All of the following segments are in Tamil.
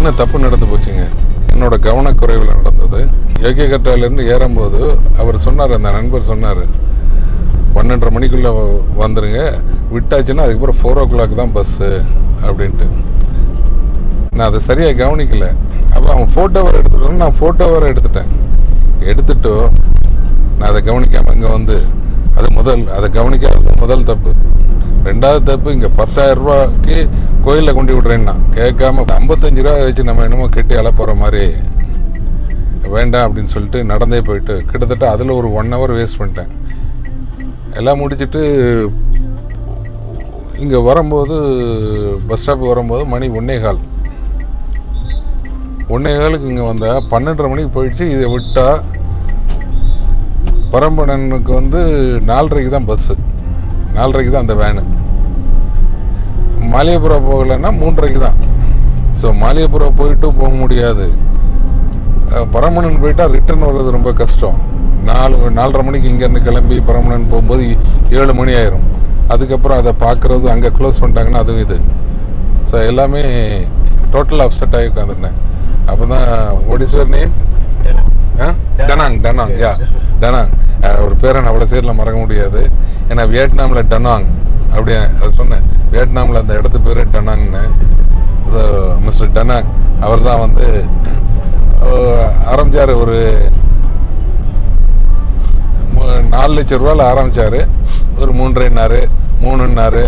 சின்ன தப்பு நடந்து போச்சுங்க. என்னோட கவனக்குறைவில் நடந்தது. ஏகே கட்டாலேருந்து ஏறும்போது அவர் சொன்னார், அந்த நண்பர் சொன்னார், 12:30 மணிக்குள்ளே வந்துடுங்க, விட்டாச்சுன்னா அதுக்கப்புறம் 4 o'clock தான் பஸ்ஸு அப்படின்ட்டு. நான் அதை சரியாக கவனிக்கலை. அப்போ அவன் ஃபோட்டோ வர எடுத்துட்டோன்னு நான் ஃபோட்டோ வர எடுத்துட்டோ நான் அதை கவனிக்காமல் இங்கே வந்து அதை கவனிக்காத முதல் தப்பு. 2வது தப்பு, இங்கே 10,000 ரூபாய்க்கு கோயிலில் கொண்டு விட்றேன்னா கேட்காம 55 ரூபா வச்சு நம்ம என்னமோ கெட்டி அழப்போகிற மாதிரி வேண்டாம் அப்படின்னு சொல்லிட்டு நடந்தே போயிட்டு கிட்டத்தட்ட அதில் ஒரு 1 hour வேஸ்ட் பண்ணிட்டேன். எல்லாம் முடிச்சுட்டு இங்கே வரும்போது பஸ் ஸ்டாப் வரும்போது மணி 1:15. 1:15க்கு இங்கே வந்தால் 12:30 மணிக்கு போயிடுச்சு. இதை விட்டால் பரம்படனுக்கு வந்து 4:30க்கு தான் பஸ்ஸு, 4:30க்கு தான் அந்த வேனு. மாலியபுரம் போகலைன்னா 3:30க்கு தான். ஸோ மாலியபுரம் போயிட்டு போக முடியாது. பரமணன் போயிட்டால் ரிட்டர்ன் வர்றது ரொம்ப கஷ்டம். 4:30 மணிக்கு இங்கேருந்து கிளம்பி பரமணன் போகும்போது 7 மணி ஆயிரும். அதுக்கப்புறம் அதை பார்க்குறது அங்கே க்ளோஸ் பண்ணிட்டாங்கன்னா அதுவும் இது. ஸோ எல்லாமே டோட்டல் அப்செட் ஆகி உட்காந்துருந்தேன். அப்போ தான் ஒடிஸ்வர் நேம் டனாங் யா டனாங். ஒரு பேரை நான் அவ்வளோ சேரில் மறக்க முடியாது. ஏன்னா வியட்நாமில் டனாங் அப்படி அதை சொன்னேன். வியட்நாமில் அந்த இடத்து பேர் டனாங்னு. ஸோ மிஸ்டர் டனாங் அவர் தான் வந்து ஆரம்பித்தார். ஒரு 4 லட்சம் ரூபாயில் ஆரம்பித்தார். ஒரு 3.5 3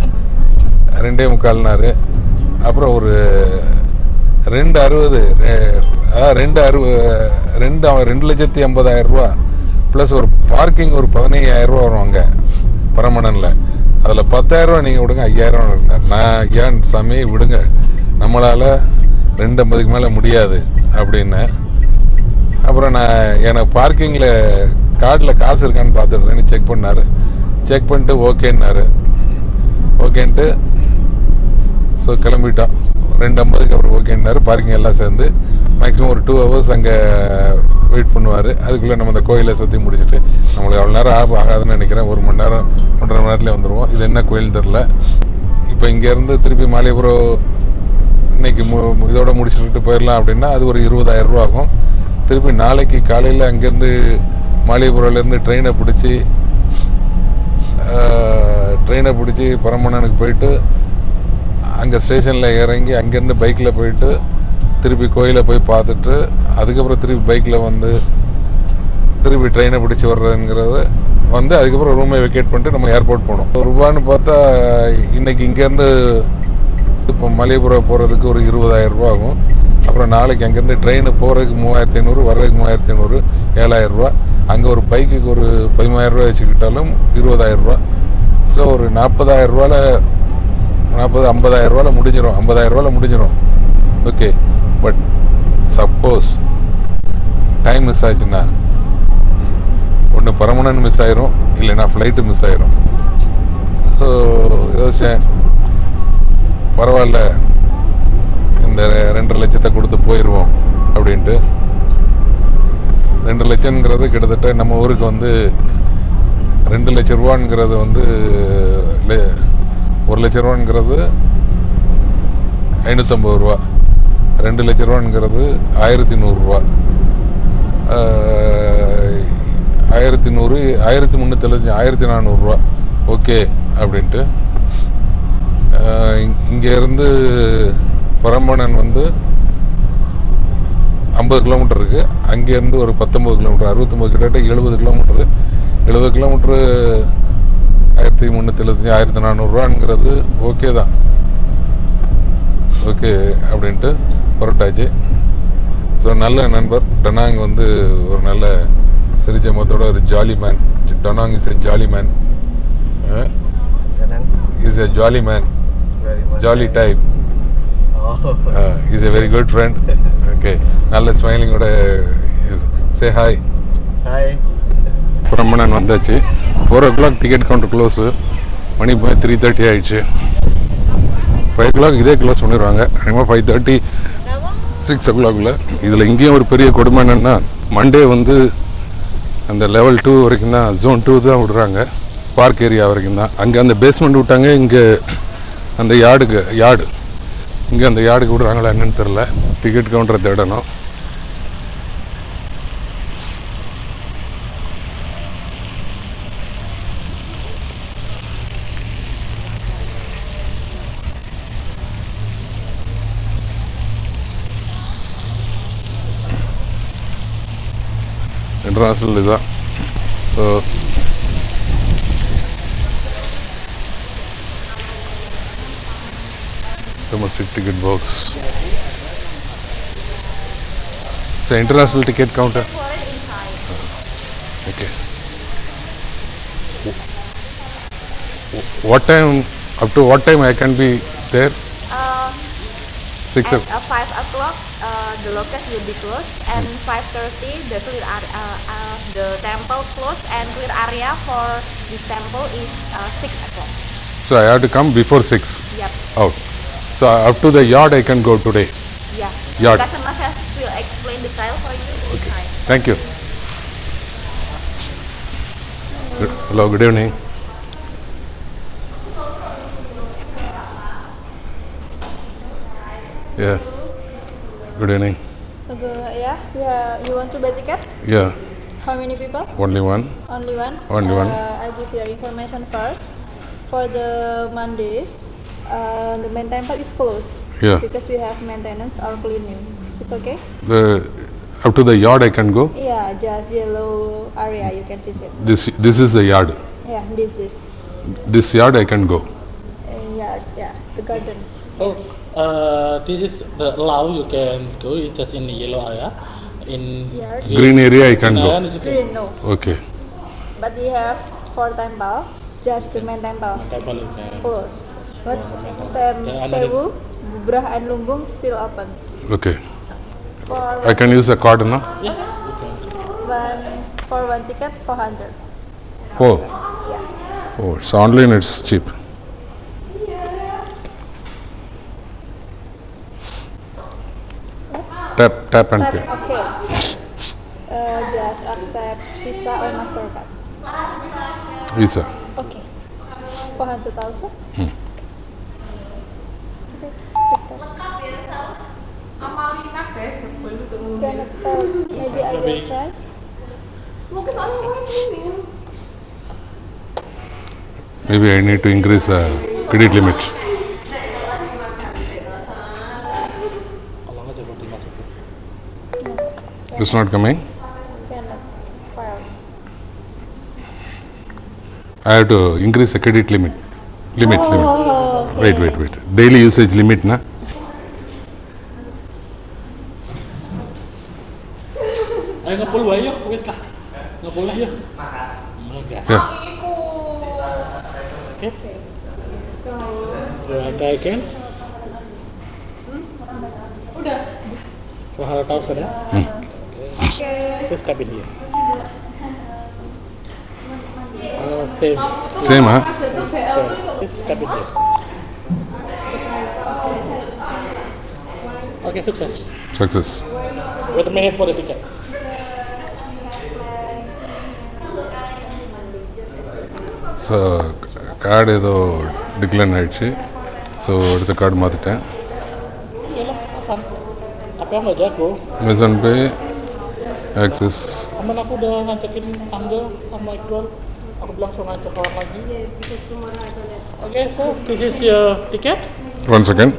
2.25. அப்புறம் ஒரு 2,50,000 ரூபா ப்ளஸ் ஒரு பார்க்கிங் ஒரு 15,000 ரூபா வரும் அங்கே பரமணனில். அதில் 10,000 ரூபா நீங்கள் விடுங்க, 5,000 நான் ஏன் சாமி விடுங்க, நம்மளால் 250க்கு மேலே முடியாது அப்படின்னு. அப்புறம் எனக்கு பார்க்கிங்கில் கார்டில் காசு இருக்கான்னு பார்த்துடுறேன்னு செக் பண்ணார். செக் பண்ணிட்டு ஓகேன்ட்டு ஸோ கிளம்பிட்டோம். 2:50க்கு அப்புறம் ஓகேன்னாரு. பார்க்கிங் எல்லாம் சேர்ந்து மேக்ஸிமம் ஒரு 2 hours அங்கே வெயிட் பண்ணுவார். அதுக்குள்ளே நம்ம அந்த கோயிலை சுற்றி முடிச்சுட்டு நம்மளுக்கு அவ்வளோ நேரம் ஆகாதுன்னு நினைக்கிறேன். 1 மணி நேரம் 1.5 மணி நேரத்துலேயே வந்துடுவோம். இது என்ன கோயில் தெரில. இப்போ இங்கேருந்து திருப்பி மாலியபுரம் இன்னைக்கு இதோட முடிச்சுட்டு போயிடலாம் அப்படின்னா அது ஒரு 20,000 ரூபா ஆகும். திருப்பி நாளைக்கு காலையில் அங்கேருந்து மாலியபுரம்லேருந்து ட்ரெயினை பிடிச்சி பரமணனுக்கு போயிட்டு அங்கே ஸ்டேஷனில் இறங்கி அங்கேருந்து பைக்கில் போயிட்டு திருப்பி கோயிலை போய் பார்த்துட்டு அதுக்கப்புறம் திருப்பி பைக்கில் வந்து திருப்பி ட்ரெயினை பிடிச்சி வர்றதுங்கிறது வந்து அதுக்கப்புறம் ரூமை வெக்கேட் பண்ணிட்டு நம்ம ஏர்போர்ட் போகணும். ரூபான்னு பார்த்தா இன்னைக்கு இங்கேருந்து இப்போ மலையபுரம் போகிறதுக்கு ஒரு 20,000 ரூபா ஆகும். அப்புறம் நாளைக்கு அங்கேருந்து ட்ரெயின் போகிறதுக்கு 3,500, வர்றதுக்கு 3,500, 7,000 ரூபா. அங்கே ஒரு பைக்குக்கு ஒரு 13,000 ரூபா வச்சுக்கிட்டாலும் 20,000 ரூபா. ஸோ ஒரு 40,000 ரூபாவில் 50,000 ரூபாவில் முடிஞ்சிடும். 50,000 ரூபாவில் முடிஞ்சிடும். Okay, but suppose time miss ஆச்சுன்னா ஒன்று பரமணன் மிஸ் ஆயிரும், இல்லைன்னா ஃப்ளைட்டு மிஸ் ஆயிரும். ஸோ யோசிச்சேன், பரவாயில்ல இந்த 2.5 லட்சத்தை கொடுத்து போயிடுவோம் அப்படின்ட்டு. 2 லட்சங்கிறது கிட்டத்தட்ட நம்ம ஊருக்கு வந்து 2 லட்சம் ரூபாங்கிறது வந்து 1 லட்ச ரூபாங்கிறது 550 ரூபா. 2 லட்ச ரூபாங்கிறது 1,100 ரூபா. 1,100, 1,375, 1,400 ரூபா. ஓகே அப்படின்ட்டு இங்கேருந்து பரம்பணன் வந்து 50 கிலோமீட்டர் இருக்குது. அங்கேருந்து ஒரு 19 கிலோமீட்டர், 69 கிட்டத்தட்ட 70 கிலோமீட்டரு. 70 கிலோமீட்டரு 1,375, 1,400 ரூபாங்கிறது ஓகே தான். ஓகே அப்படின்ட்டு புரட்டாச்சு. ஸோ நல்ல நண்பர் டனாங் வந்து ஒரு நல்ல சிரிச்ச முகத்தோட ஒரு jolly man. Da Nang is a jolly man. Is a jolly man, jolly type. Is a very good friend. Okay, நல்ல ஸ்மைலிங்கோட சே ஹாய். ஹாய். பரமணன் வந்தாச்சு. 4 o'clock டிக்கெட் கவுண்டர் க்ளோஸு. மணி போய் 3:30 ஆயிடுச்சு. 5 o'clock இதே க்ளோஸ் பண்ணிடுவாங்க. அதிகமாக 5:30, 6 o'clock. இதில் இங்கேயும் ஒரு பெரிய கொடுமை என்னென்னா, மண்டே வந்து அந்த level 2 வரைக்கும் தான், zone 2 தான் விடுறாங்க. பார்க் ஏரியா வரைக்கும் தான். அங்கே அந்த பேஸ்மெண்ட் விட்டாங்க. இங்கே அந்த யார்டு இங்கே அந்த யார்டுக்கு விடுறாங்களா என்னன்னு தெரில. டிக்கெட் கவுண்டரை தேடணும். இன்டர்நேஷ்னல் இதுதான். So domestic ticket box. It's an international ticket counter. Okay. What time, up to what time I can be there? 6 At 5 o'clock, the location will be closed, and 5:30 the temple closed, and clear area for this temple is 6 o'clock. So I have to come before 6. Yep. Out. So up to the yard I can go today. Yeah. Yard. Customer service will explain the trial for you. Okay. Thank you. Hello, good evening. Yeah. Good evening. Yeah, you want to buy ticket? Yeah. How many people? Only one. Only one? Only one. I give your information first. For the Monday, the main temple is closed. Yeah. Because we have maintenance or cleaning. It's okay? Up to the yard I can go. Yeah, just yellow area you can visit. This is the yard. Yeah, this. This yard I can go. Yeah, the garden. So, this is the allow you can go. It's just in the yellow area. In Yard. Green area I can green go. area is okay. Green, no. Okay. But we have 4 temple. Just the main temple. Temple you can. Closed. But Yeah, Sewu, Bubrah and Lumbung still open. Okay. For I can use a card now. Yes, you can. for one ticket 400. Oh. Yeah. Oh, it's online, it's cheap. Tap and pay. Okay. Just accept Visa or Mastercard. Visa. Okay. 400,000. Hmm. Okay. Cannot tell. Maybe I will try. Maybe I need to increase the credit limit. Kalau nggak coba dimasukin. It's not coming. Cannot file. I have to increase the credit limit. Limit. Okay. Wait. Daily usage limit, na? Ayo ngepul wae yuk, wis lah. Ngepul lah yuk. Yeah. Okay. Try again. Udah. 400,000 ya. Please tap in here. Same. Same, huh? Please tap in here. Okay, success. Success. Wait a minute for the ticket. So card ஏதோ டிக்ளைன் ஆகிடுச்சு. ஸோ அடுத்த கார்டு மாற்றிட்டேன். Iyalah, apaan? Apa yang nggak jago? Amazon Pay, Access. Aman aku udah ngancekin tanggal sama Iqbal. Aku bilang langsung ngacek orang lagi. Okay, so this is your ticket. 1 second.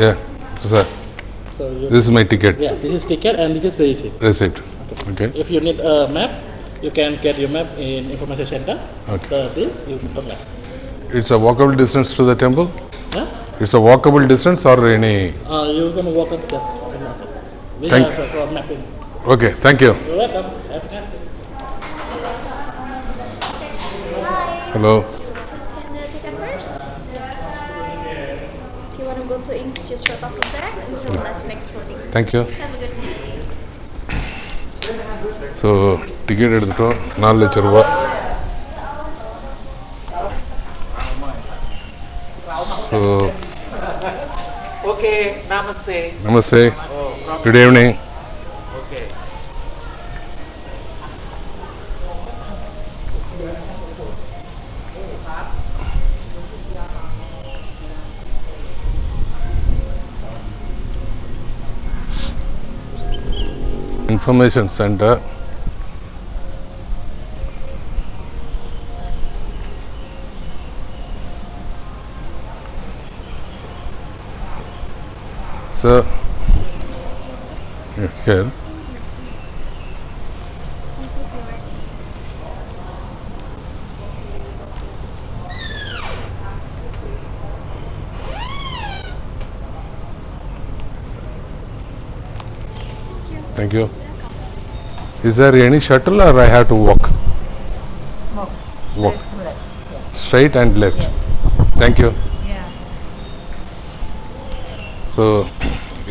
Yeah, sir. So you, This is my ticket. yeah, this is ticket and this is the receipt. Receipt. Okay. If you need a map, you can get your map in information center. Okay. This you turn left. It's a walkable distance to the temple? Huh? It's a walkable distance or any? You're gonna walk up just. We Thank- have a map in. Okay, thank you. You're welcome. Have a nice day. Hello. Scan the ticket first. If you want to go to English, just drop off there until next morning. Thank you. Have a good day. So ticket எடுத்துட்டோம். 4 லட்சம் ரூபா. So Okay, namaste. Namaste. Oh, from good evening. okay. Information centre. Sir, here. Thank you. Is there any shuttle or I have to walk? No. Walk. Straight to left. Yes. Straight and left. Yes. Thank you. Yeah. So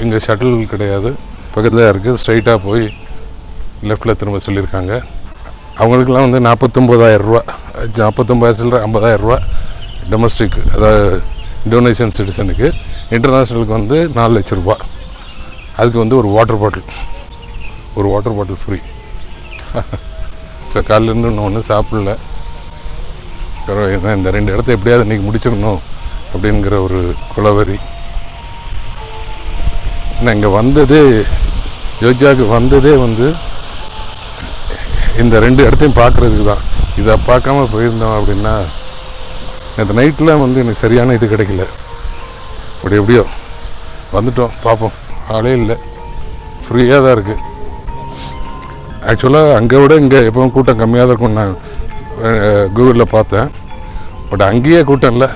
இங்கே ஷட்டில் கிடையாது, பக்கத்தில் இருக்குது. ஸ்ட்ரைட்டாக போய் லெஃப்டில் திரும்ப சொல்லியிருக்காங்க. அவங்களுக்கெல்லாம் வந்து 49,000 ரூபா, 49,000 சில்லற 50,000 ரூபா டொமஸ்டிக், அதாவது டொனேஷன் சிட்டிசனுக்கு. இன்டர்நேஷ்னலுக்கு வந்து 4 லட்சம் ரூபா. அதுக்கு வந்து ஒரு வாட்டர் பாட்டில் ஃப்ரீ. ஸோ காலையிலேருந்து இன்னும் ஒன்றும் சாப்பிடல. இந்த 2 இடத்த எப்படியாவது இன்றைக்கி முடிச்சிடணும் அப்படிங்கிற ஒரு குலவரி. நான் இங்கே வந்ததே, யோகியாவுக்கு வந்ததே வந்து இந்த 2 இடத்தையும் பார்க்குறதுக்கு தான். இதை பார்க்காம போயிருந்தோம் அப்படின்னா, நேற்று நைட்டில் வந்து எனக்கு சரியான இது கிடைக்கல. எப்படியோ வந்துட்டோம். பார்ப்போம். ஆளே இல்லை, ஃப்ரீயாக தான் இருக்குது. ஆக்சுவலாக அங்கே விட இங்கே எப்பவும் கூட்டம் கம்மியாக தான் இருக்கும். நான் கூகுளில் பார்த்தேன். பட் அங்கேயே கூட்டம் இல்லை.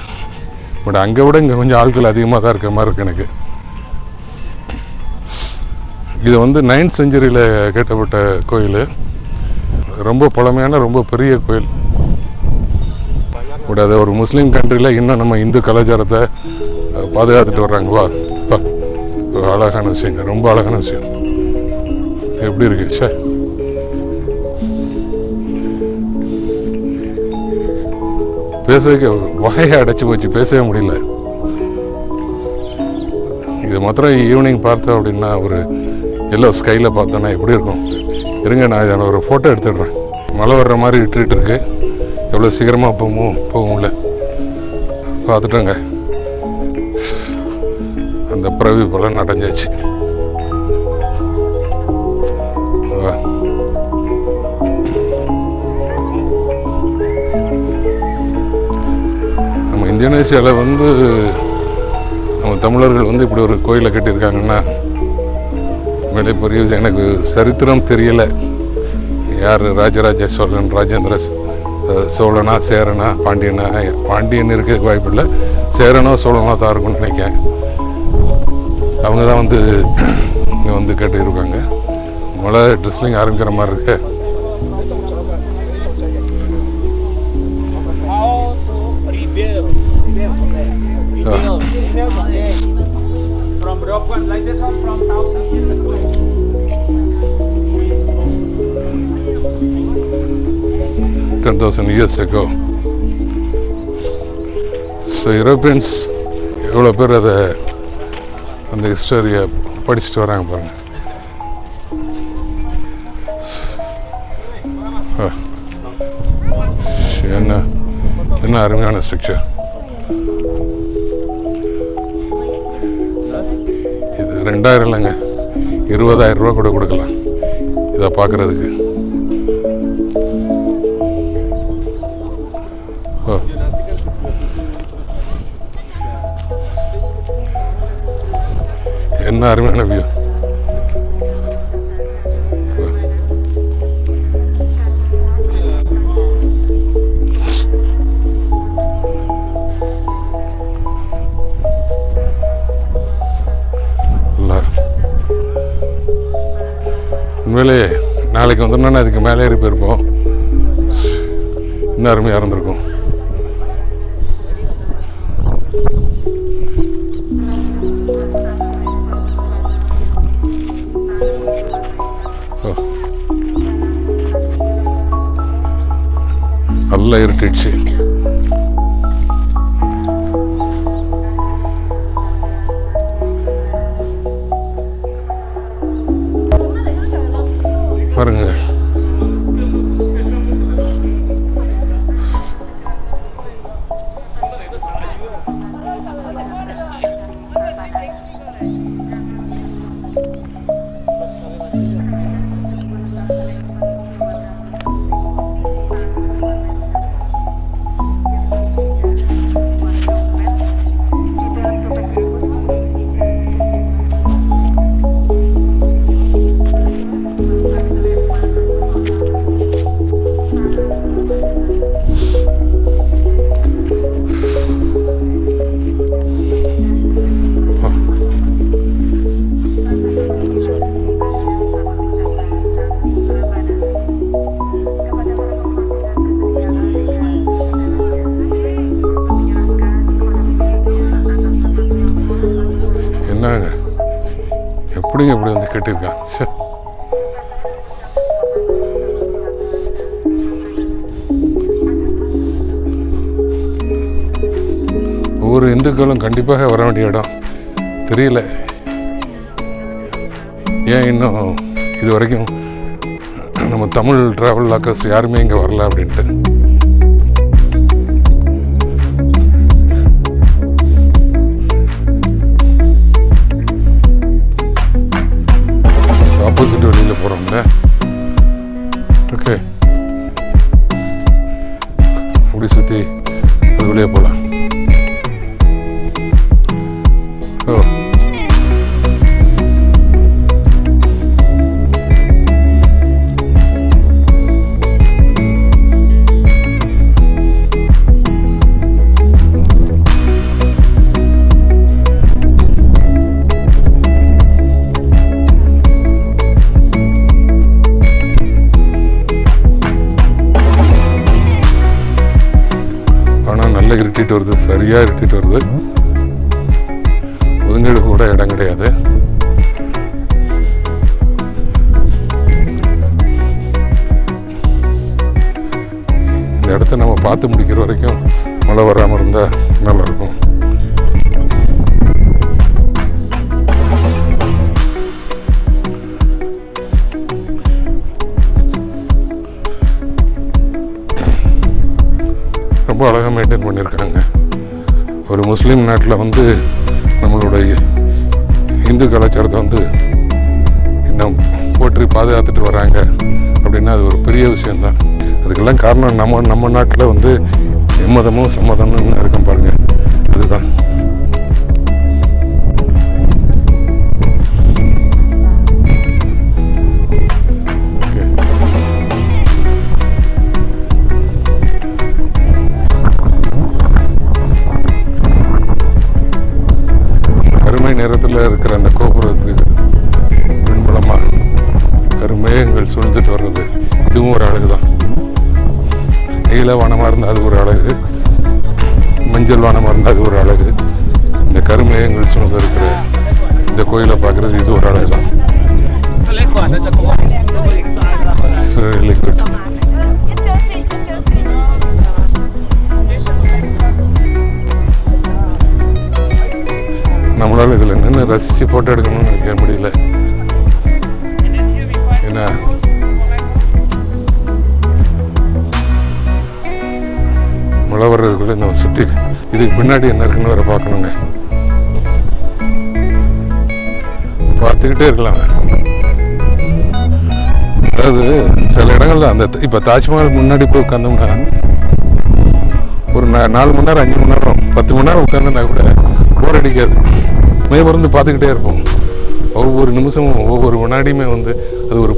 பட் அங்கே விட இங்கே கொஞ்சம் ஆட்கள் அதிகமாக தான் இருக்கிற மாதிரி இருக்குது எனக்கு. இது வந்து 9th செஞ்சுரியில் கட்டப்பட்ட கோயில். ரொம்ப பழமையான ரொம்ப பெரிய கோயில். பட் அது ஒரு முஸ்லீம் கண்ட்ரியில் இன்னும் நம்ம இந்து கலாச்சாரத்தை பாதுகாத்துட்டு வர்றாங்க. வா அழகான விஷயங்க, ரொம்ப அழகான விஷயம். எப்படி இருக்கு சே. பேசவே வாயை அடைச்சி போச்சு, பேசவே முடியல. இது மாத்திரம் ஈவினிங் பார்த்தோம் அப்படின்னா, ஒரு எல்லோ ஸ்கையில் பார்த்தோன்னா எப்படி இருக்கும். இருங்க, நான் இதில் ஒரு ஃபோட்டோ எடுத்துடுறேன். மழை வர்ற மாதிரி விட்டுட்டு இருக்கு. எவ்வளோ சீக்கிரமாக போகும்ல பார்த்துட்டோங்க. அந்த பிறவி போல நடஞ்சாச்சு. நம்ம இந்தோனேசியாவில் வந்து நம்ம தமிழர்கள் வந்து இப்படி ஒரு கோயிலை கட்டியிருக்காங்கன்னா உண்மையிலே பெரிய விஷயம். எனக்கு சரித்திரம் தெரியலை. யார் ராஜராஜ சோழன், ராஜேந்திர சோழனா, சேரனா, பாண்டியனா? பாண்டியன் இருக்கிறதுக்கு வாய்ப்பு இல்லை. சேரனோ சோழனோ தான் இருக்கும்னு நினைக்கிறேன். அவங்க தான் வந்து இங்கே வந்து கட்டியிருக்காங்க. மழை ட்ரெஸ்லிங் ஆரம்பிக்கிற மாதிரி இருக்கு. From broken like this one from 1000 years ago. 10,000 years ago. So Europeans எவ்வளோ பேர் அதை அந்த ஹிஸ்டரியை படிச்சுட்டு வராங்க பாருங்க. என்ன அருமையான ஸ்ட்ரக்சர். இது 2000 இல்லைங்க, 20,000 ரூபா கூட கொடுக்கலாம் இதை பார்க்கறதுக்கு. என்ன அருமையான வியூ. உண்மையிலே நாளைக்கு வந்தோம்னா அதுக்கு மேலே ஏறி போயிருப்போம். இன்னும் அருமையாக இருந்திருக்கும். நல்லா இருட்டுச்சு. பாருங்க, பாருங்க இப்படி வந்து கட்டியிருக்கான். சே, ஒவ்வொரு இந்துக்களும் கண்டிப்பாக வர வேண்டிய இடம். தெரியல ஏன் இன்னும் இது வரைக்கும் நம்ம தமிழ் டிராவல் லாக்கர்ஸ் யாருமே இங்கே வரல அப்படின்ட்டு. ஆப்போசிட் வழியில் போகிறோம்ல. ஓகே, அப்படி சுற்றி அது வழியாக போகலாம். ஓ, இருட்டிட்டு வருது, சரியா இருட்டிட்டு வருது. ஒதுங்கீடு கூட இடம் கிடையாது. இந்த இடத்த நம்ம பார்த்து முடிக்கிற வரைக்கும் மழை வராமல் இருந்தா நல்லா இருக்கும். ரொம்ப அழகாக மெயின்டைன் பண்ணியிருக்காங்க. ஒரு முஸ்லீம் நாட்டில் வந்து நம்மளுடைய இந்து கலாச்சாரத்தை வந்து இன்னும் போற்றி பாதுகாத்துட்டு வராங்க அப்படின்னா அது ஒரு பெரிய விஷயம்தான். அதுக்கெல்லாம் காரணம் நம்ம நாட்டில் வந்து எம்மதமும் சம்மதமும் இருக்கும் பாருங்க, அதுதான். நேரத்தில் இருக்கிற அந்த கோபுரத்துக்கு பின்புலமா கருமேகங்கள் சூழ்ந்துட்டு வர்றது, இதுவும் ஒரு அழகு தான். நீல வானமாக இருந்தால் அது ஒரு அழகு, மஞ்சள் வானமாக இருந்தால் அது ஒரு அழகு. இந்த கருமேகங்கள் சூழ்ந்து இருக்கிற இந்த கோயிலை பார்க்கறது இது ஒரு அழகு தான். Really good. நம்மளால இதில் நின்று ரசித்து ஃபோட்டோ எடுக்கணும்னு நினைக்க முடியல. ஏன்னா மழை வர்றதுக்குள்ள இந்த சுற்றி இதுக்கு பின்னாடி என்ன இருக்குன்னு வேற பார்க்கணுங்க. பார்த்துக்கிட்டே இருக்கலாம். அதாவது சில இடங்கள்ல அந்த இப்போ தாஜ்மஹால் முன்னாடி போய் உட்காந்தோம்னா ஒரு 4 மணி நேரம் 5 மணி நேரம் 10 மணி நேரம் உட்காந்துனா கூட போர் அடிக்காது. மேற்பருந்து பார்த்துக்கிட்டே இருப்போம். ஒவ்வொரு நிமிஷமும் ஒவ்வொரு வினாடியுமே வந்து அது ஒரு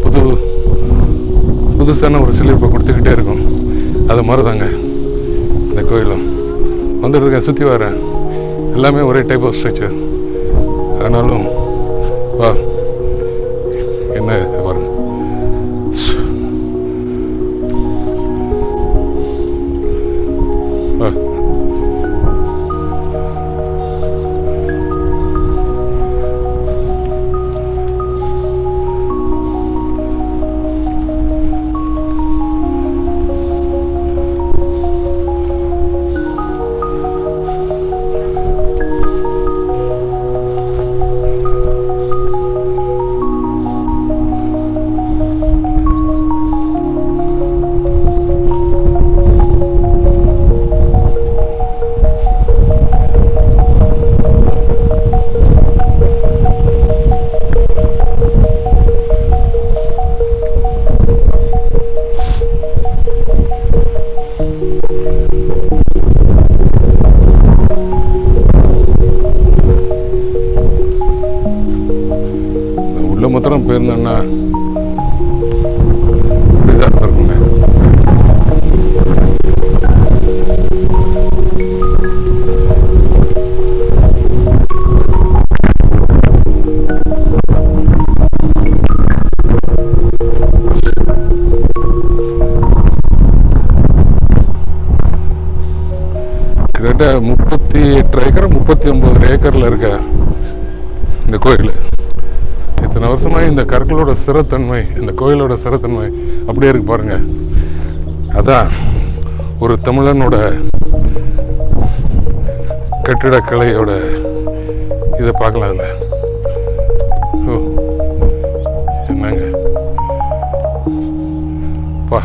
புதுசான ஒரு சிலிர்ப்பை கொடுத்துக்கிட்டே இருக்கும். அது மாதிரி தாங்க இந்த கோயிலும் வந்துட்டு இருக்கேன். சுற்றி வரேன், எல்லாமே ஒரே டைப் ஆஃப் ஸ்ட்ரக்சர். ஆனாலும் வா என்ன பாருங்க, மாத்திரம் போயிருந்தோன்னா இப்படிதான் இருக்குங்க. கிட்டத்தட்ட 38 ஏக்கர் 39 ஏக்கர்ல இருக்க இந்த கோயில் இத்தனை வருஷமாக இந்த கற்களோட சிறத்தன்மை, இந்த கோயிலோட சிறத்தன்மை அப்படியே இருக்கு பாருங்க. அதான் ஒரு தமிழனோட கட்டிடக்கலையோட இதை பார்க்கலாம். அதில் ஓ என்னங்க பா,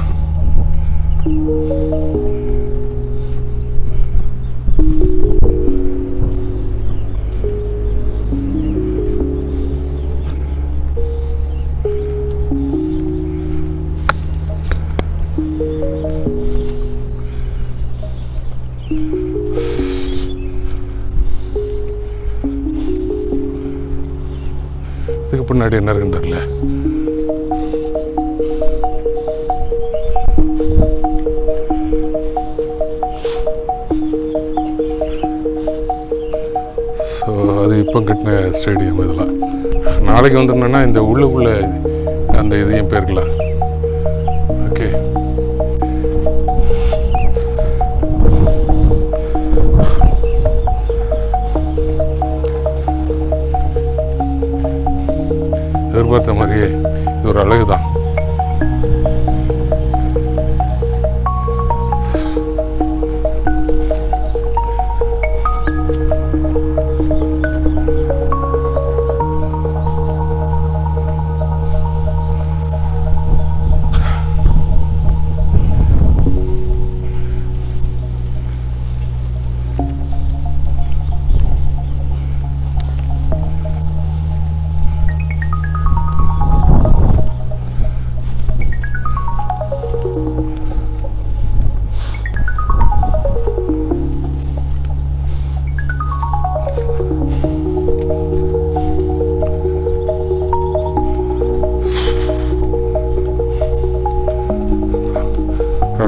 இதுக்கு பின்னாடி என்ன இருக்குன்னு தெரியல. ஸோ அது இப்போ கட்டின ஸ்டேடியம். இதெல்லாம் நாளைக்கு வந்துருந்தோன்னா இந்த உள்ளுக்குள்ள அந்த இதையும் போயிருக்கலாம். ஓகே, எதிர்பார்த்த மாதிரியே இது ஒரு அழகு தான்.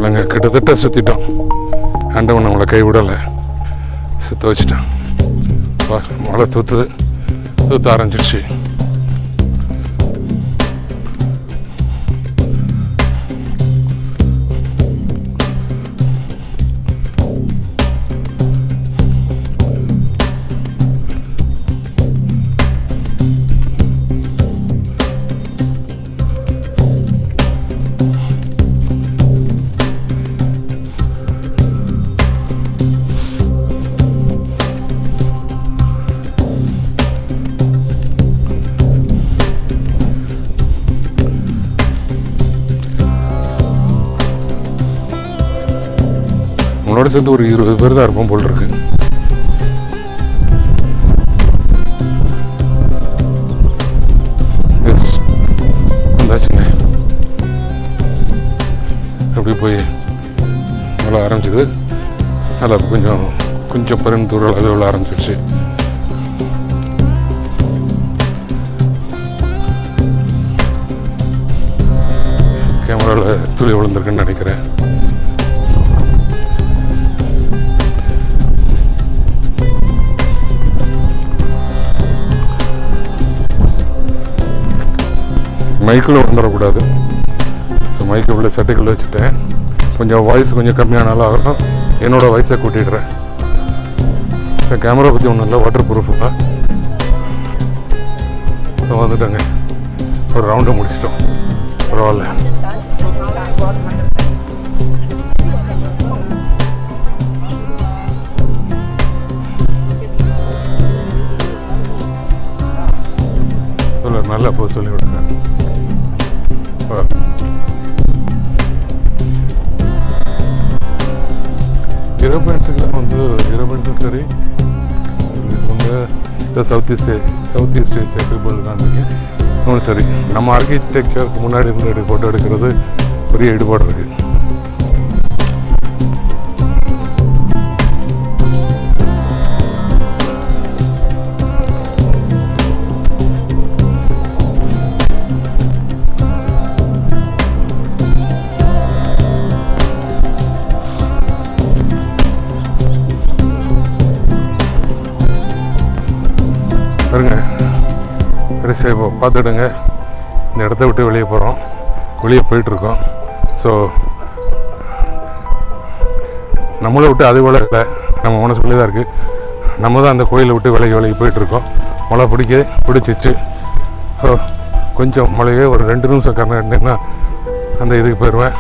நாங்கள் கிட்டத்தட்ட சுற்றிட்டோம். ஆண்டவன் நம்மளை கைவிடலை, சுற்ற வச்சுட்டான். மழை தூத்த ஆரம்பிச்சிடுச்சு. நம்மளோட சேர்த்து ஒரு 20 பேர் தான் இருப்போம் போல் இருக்கு. எஸ், வந்தாச்சுங்க. அப்படி போய் நல்லா ஆரம்பிச்சது. நல்லா கொஞ்சம் பெருந்தூரல் அது உள்ள ஆரம்பிச்சிருச்சு. கேமராவில் துளி விழுந்திருக்குன்னு நினைக்கிறேன். மைக்கில் வந்துடக்கூடாது. ஸோ மைக்கு உள்ள சட்டைக்குள்ளே வச்சுட்டேன். கொஞ்சம் வாய்ஸ் கொஞ்சம் கம்மியானாலும் ஆகணும். என்னோட வாய்ஸை கூட்டிடுறேன். ஸோ கேமரா பற்றி ஒன்றும் இல்லை, வாட்டர் ப்ரூஃபுங்க. ஸோ வந்துட்டோங்க, ஒரு ரவுண்டை முடிச்சிட்டோம். பரவாயில்ல. நல்லா போக சொல்லி விடுங்க. யூரோப்பியன்ஸுக்கெல்லாம் யூரோப்பியன்ஸும் சரி, இவங்க சவுத் ஈஸ்ட் ஏசியா பீப்புள் இருக்காங்க. இன்னும் சரி, நம்ம ஆர்கிடெக்சருக்கு முன்னாடி இருந்து ஃபோட்டோ எடுக்கிறது பெரிய ஈடுபாடு இருக்குது. பாருங்க, பெருசாக இப்போ பார்த்துடுங்க. இந்த இடத்த விட்டு வெளியே போகிறோம், வெளியே போயிட்டுருக்கோம். ஸோ நம்மளை விட்டு அது விலை இல்லை, நம்ம மனசுக்குள்ளே தான் இருக்குது. நம்ம தான் அந்த கோயிலை விட்டு விலகி போயிட்டுருக்கோம். மழை பிடிச்சிச்சு. கொஞ்சம் மழையே ஒரு 2 நிமிஷம் கரெக்டாக அந்த இதுக்கு போயிடுவேன்.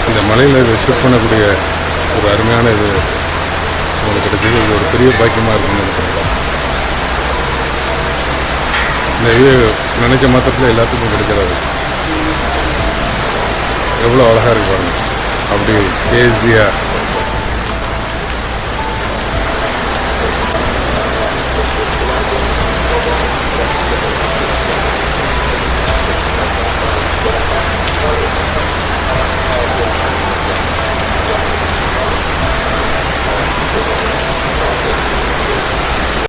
இந்த மலையில் இதை ஷூட் பண்ணக்கூடிய ஒரு அருமையான இது உங்களுக்கு கிடைச்சது. இது ஒரு பெரிய பாக்கியமாக இருக்குன்னு நினைக்கிறேன். இந்த இது நினைச்ச மாத்திரத்தில் எல்லாத்துக்கும் கிடைக்கிறாரு. எவ்வளோ அழகாக இருக்கு பாருங்க. அப்படி கேசியாக